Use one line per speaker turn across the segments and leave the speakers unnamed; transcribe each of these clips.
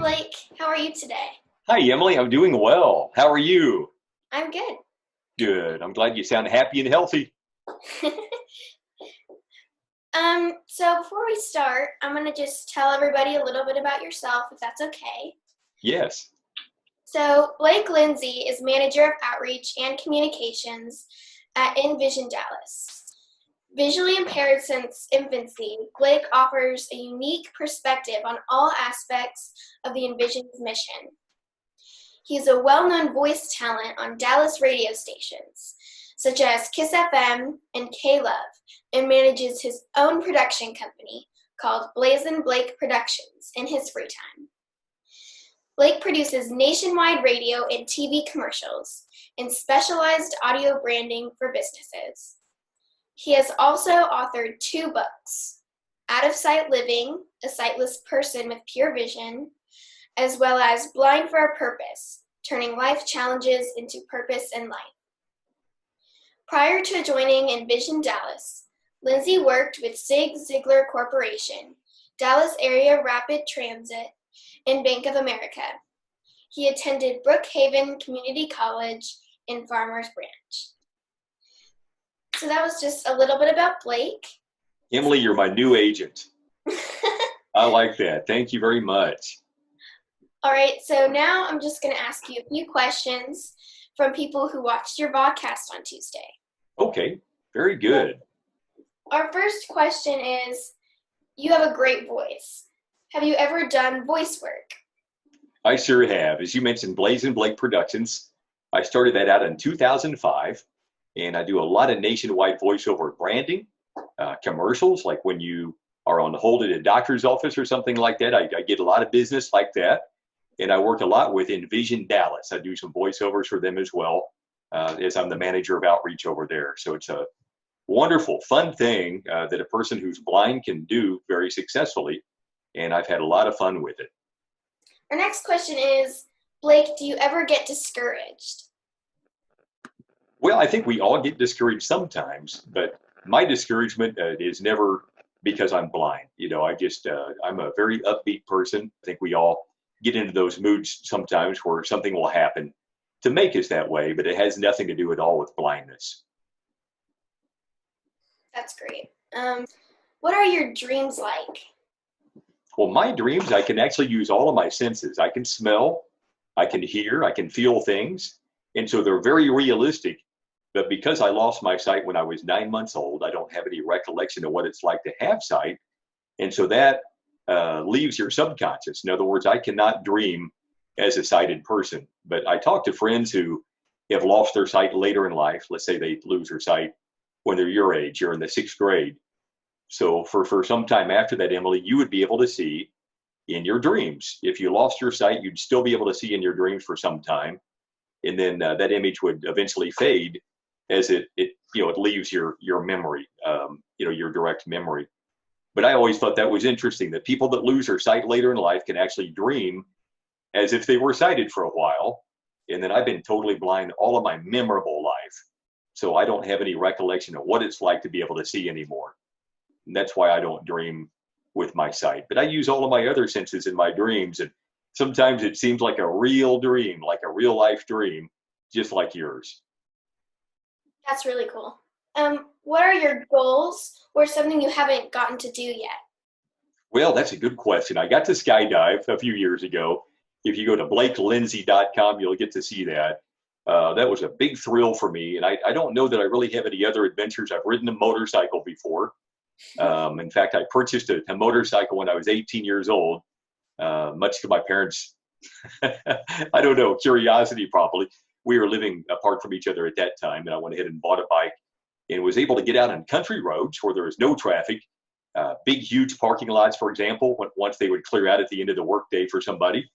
Blake. How are you today?
Hi, Emily. I'm doing well. How are you?
I'm good.
Good. I'm glad you sound happy and healthy.
So before we start, I'm going to just tell everybody a little bit about yourself, if that's okay.
Yes.
So Blake Lindsay is Manager of Outreach and Communications at Envision Dallas. Visually impaired since infancy, Blake offers a unique perspective on all aspects of the Envision's mission. He is a well-known voice talent on Dallas radio stations, such as Kiss FM and K-Love, and manages his own production company called Blazin' Blake Productions in his free time. Blake produces nationwide radio and TV commercials and specialized audio branding for businesses. He has also authored 2 books, Out of Sight Living, A Sightless Person with Pure Vision, as well as Blind for a Purpose, Turning Life Challenges into Purpose and Light. Prior to joining Envision Dallas, Lindsay worked with Zig Ziglar Corporation, Dallas Area Rapid Transit, and Bank of America. He attended Brookhaven Community College in Farmers Branch. So that was just a little bit about Blake.
Emily, you're my new agent. I like that. Thank you very much.
All right, so now I'm just going to ask you a few questions from people who watched your podcast on Tuesday.
Okay, very good.
Our first question is, you have a great voice. Have you ever done voice work?
I sure have. As you mentioned, Blazin' Blake Productions. I started that out in 2005, and I do a lot of nationwide voiceover branding, commercials, like when you are on hold at a doctor's office or something like that. I get a lot of business like that. And I work a lot with Envision Dallas. I do some voiceovers for them as well, as I'm the manager of outreach over there. So it's a wonderful, fun thing that a person who's blind can do very successfully. And I've had a lot of fun with it.
Our next question is, Blake, do you ever get discouraged?
Well, I think we all get discouraged sometimes, but my discouragement is never because I'm blind. You know, I'm a very upbeat person. I think we all get into those moods sometimes where something will happen to make us that way, but it has nothing to do at all with blindness.
That's great. What are your dreams like?
Well, my dreams, I can actually use all of my senses. I can smell, I can hear, I can feel things. And so they're very realistic. But because I lost my sight when I was 9 months old, I don't have any recollection of what it's like to have sight. And so that leaves your subconscious. In other words, I cannot dream as a sighted person. But I talk to friends who have lost their sight later in life. Let's say they lose their sight when they're your age, you're in the 6th grade. So for some time after that, Emily, you would be able to see in your dreams. If you lost your sight, you'd still be able to see in your dreams for some time. And then that image would eventually fade as it leaves your memory, your direct memory. But I always thought that was interesting, that people that lose their sight later in life can actually dream as if they were sighted for a while. And then I've been totally blind all of my memorable life. So I don't have any recollection of what it's like to be able to see anymore. And that's why I don't dream with my sight. But I use all of my other senses in my dreams. And sometimes it seems like a real dream, like a real life dream, just like yours.
That's really cool. What are your goals or something you haven't gotten to do yet?
Well, that's a good question. I got to skydive a few years ago. If you go to blakelindsay.com, you'll get to see that. That was a big thrill for me. And I don't know that I really have any other adventures. I've ridden a motorcycle before. In fact, I purchased a motorcycle when I was 18 years old, much to my parents' I don't know, curiosity probably. We were living apart from each other at that time, and I went ahead and bought a bike and was able to get out on country roads where there was no traffic, big, huge parking lots, for example, once they would clear out at the end of the workday for somebody.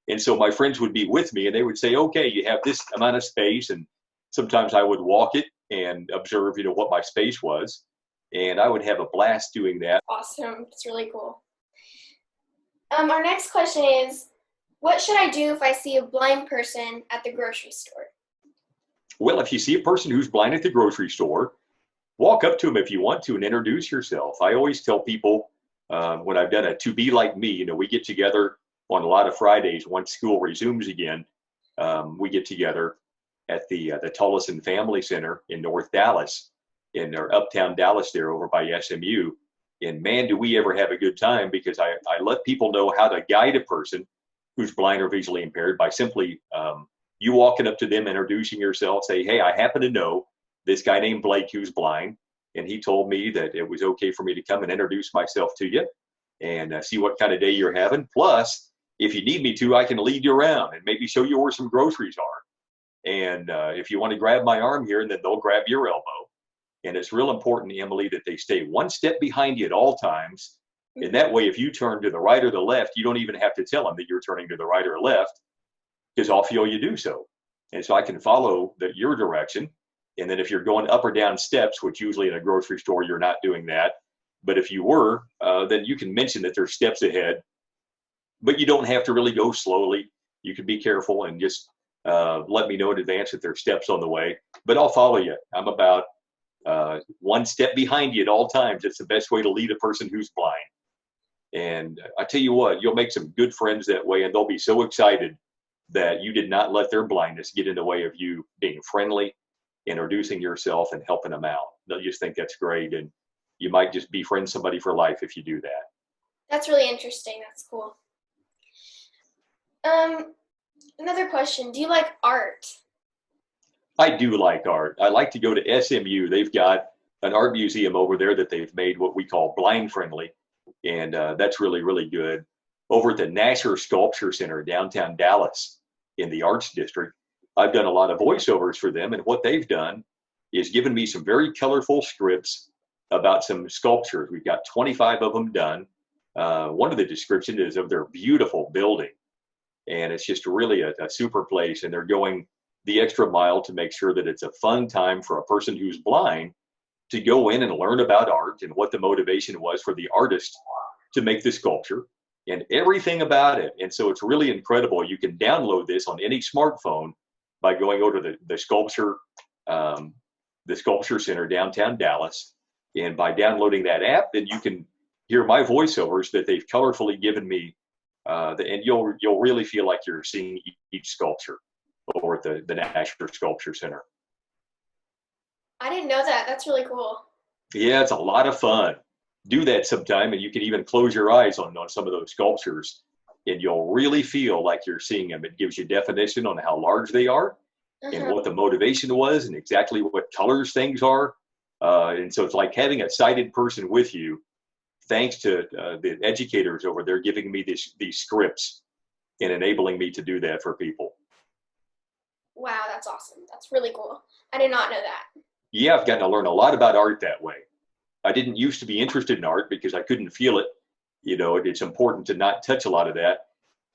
And so my friends would be with me, and they would say, okay, you have this amount of space. And sometimes I would walk it and observe, what my space was. And I would have a blast doing that.
Awesome. It's really cool. Our next question is, what should I do if I see a blind person at the grocery store?
Well, if you see a person who's blind at the grocery store, walk up to them if you want to and introduce yourself. I always tell people when I've done a To Be Like Me, we get together on a lot of Fridays, once school resumes again, we get together at the Tullison Family Center in North Dallas, in or uptown Dallas there over by SMU. And man, do we ever have a good time, because I let people know how to guide a person who's blind or visually impaired by simply you walking up to them, introducing yourself, say, hey, I happen to know this guy named Blake who's blind, and he told me that it was okay for me to come and introduce myself to you and see what kind of day you're having. Plus, if you need me to, I can lead you around and maybe show you where some groceries are. And if you want to grab my arm here, and then they'll grab your elbow. And it's real important, Emily, that they stay one step behind you at all times. And that way, if you turn to the right or the left, you don't even have to tell them that you're turning to the right or left, because I'll feel you do so. And so I can follow your direction. And then if you're going up or down steps, which usually in a grocery store, you're not doing that. But if you were, then you can mention that there's steps ahead. But you don't have to really go slowly. You can be careful and just let me know in advance that there's steps on the way. But I'll follow you. I'm about one step behind you at all times. It's the best way to lead a person who's blind. And I tell you what, you'll make some good friends that way, and they'll be so excited that you did not let their blindness get in the way of you being friendly, introducing yourself, and helping them out. They'll just think that's great, and you might just befriend somebody for life if you do that.
That's really interesting. That's cool. Another question. Do you like art?
I do like art. I like to go to SMU. They've got an art museum over there that they've made what we call blind friendly. And that's really, really good. Over at the Nasher Sculpture Center, downtown Dallas in the Arts District, I've done a lot of voiceovers for them. And what they've done is given me some very colorful scripts about some sculptures. We've got 25 of them done. One of the descriptions is of their beautiful building. And it's just really a super place. And they're going the extra mile to make sure that it's a fun time for a person who's blind to go in and learn about art and what the motivation was for the artist to make the sculpture and everything about it. And so it's really incredible. You can download this on any smartphone by going over to the Sculpture Center downtown Dallas. And by downloading that app, then you can hear my voiceovers that they've colorfully given me. And you'll really feel like you're seeing each sculpture over at the Nasher Sculpture Center.
I didn't know that. That's really cool.
Yeah, it's a lot of fun. Do that sometime, and you can even close your eyes on some of those sculptures, and you'll really feel like you're seeing them. It gives you definition on how large they are and what the motivation was and exactly what colors things are. And so it's like having a sighted person with you, thanks to the educators over there giving me these scripts and enabling me to do that for people.
Wow, that's awesome. That's really cool. I did not know that.
Yeah, I've gotten to learn a lot about art that way. I didn't used to be interested in art because I couldn't feel it. You know, it's important to not touch a lot of that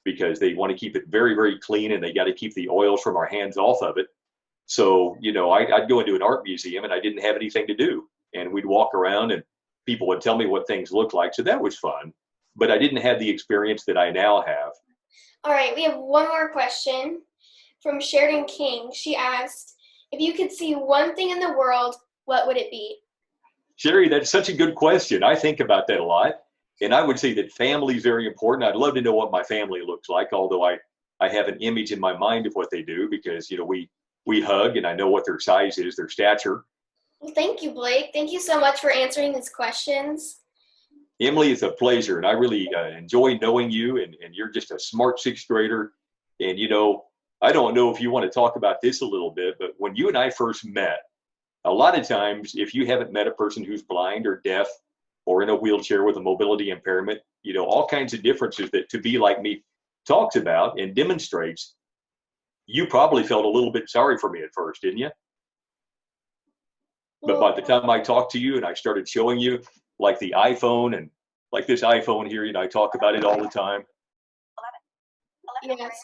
because they want to keep it very, very clean, and they got to keep the oils from our hands off of it. So, you know, I'd go into an art museum and I didn't have anything to do. And we'd walk around and people would tell me what things looked like. So that was fun. But I didn't have the experience that I now have.
All right, we have one more question from Sheridan King. She asked, if you could see one thing in the world, what would it be?
Sherry, that's such a good question. I think about that a lot. And I would say that family is very important. I'd love to know what my family looks like, although I have an image in my mind of what they do because, you know, we hug and I know what their size is, their stature.
Well, thank you, Blake. Thank you so much for answering these questions.
Emily, it's a pleasure. And I really enjoy knowing you. And you're just a smart sixth grader. And, you know, I don't know if you want to talk about this a little bit, but when you and I first met, a lot of times, if you haven't met a person who's blind or deaf or in a wheelchair with a mobility impairment, you know, all kinds of differences that To Be Like Me talks about and demonstrates, you probably felt a little bit sorry for me at first, didn't you? But by the time I talked to you and I started showing you like the iPhone and like this iPhone here, you know, I talk about it all the time.
Yes.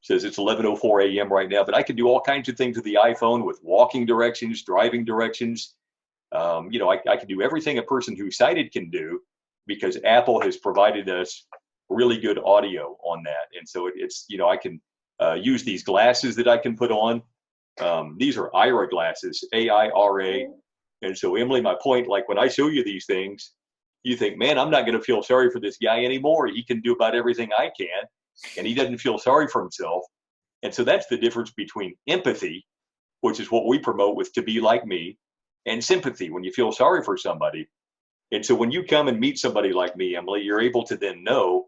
Says it's 11:04 a.m. right now, but I can do all kinds of things with the iPhone with walking directions, driving directions. You know, I can do everything a person who's sighted can do because Apple has provided us really good audio on that. And so it's, you know, I can use these glasses that I can put on. These are Aira glasses, AIRA. And so, Emily, my point, like when I show you these things, you think, man, I'm not going to feel sorry for this guy anymore. He can do about everything I can. and he doesn't feel sorry for himself. And so that's the difference between empathy, which is what we promote with To Be Like Me, and sympathy, when you feel sorry for somebody. And so when you come and meet somebody like me, Emily, you're able to then know,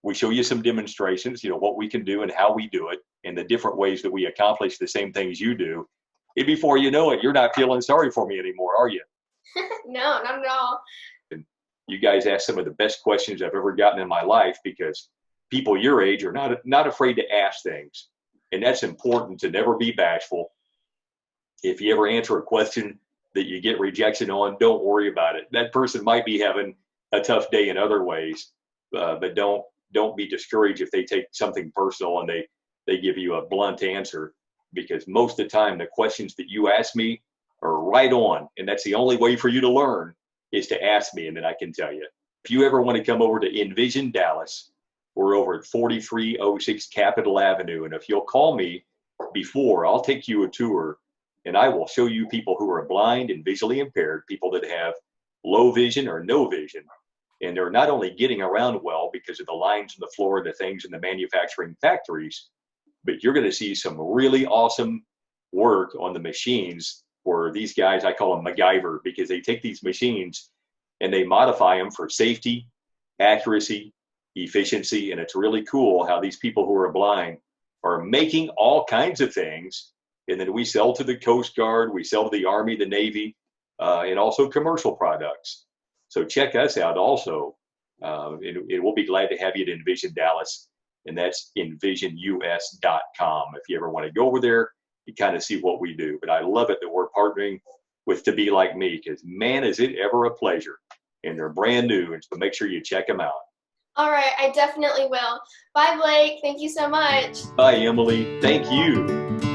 we show you some demonstrations, what we can do and how we do it, and the different ways that we accomplish the same things you do. And before you know it, you're not feeling sorry for me anymore, are you?
No, not at all.
And you guys ask some of the best questions I've ever gotten in my life, because people your age are not afraid to ask things. And that's important, to never be bashful. If you ever answer a question that you get rejection on, don't worry about it. That person might be having a tough day in other ways, but don't be discouraged if they take something personal and they give you a blunt answer, because most of the time the questions that you ask me are right on, and that's the only way for you to learn, is to ask me, and then I can tell you. If you ever want to come over to Envision Dallas, we're over at 4306 Capitol Avenue, and if you'll call me before, I'll take you a tour, and I will show you people who are blind and visually impaired, people that have low vision or no vision, and they're not only getting around well because of the lines on the floor and the things in the manufacturing factories, but you're going to see some really awesome work on the machines where these guys, I call them MacGyver, because they take these machines and they modify them for safety, accuracy, efficiency, and it's really cool how these people who are blind are making all kinds of things, and then we sell to the Coast Guard, we sell to the Army, the Navy, and also commercial products. So check us out also, and we'll be glad to have you at Envision Dallas, and that's envisionus.com. If you ever want to go over there, you kind of see what we do. But I love it that we're partnering with To Be Like Me, because man, is it ever a pleasure. And they're brand new, and so make sure you check them out.
All right, I definitely will. Bye, Blake. Thank you so much.
Bye, Emily. Thank you.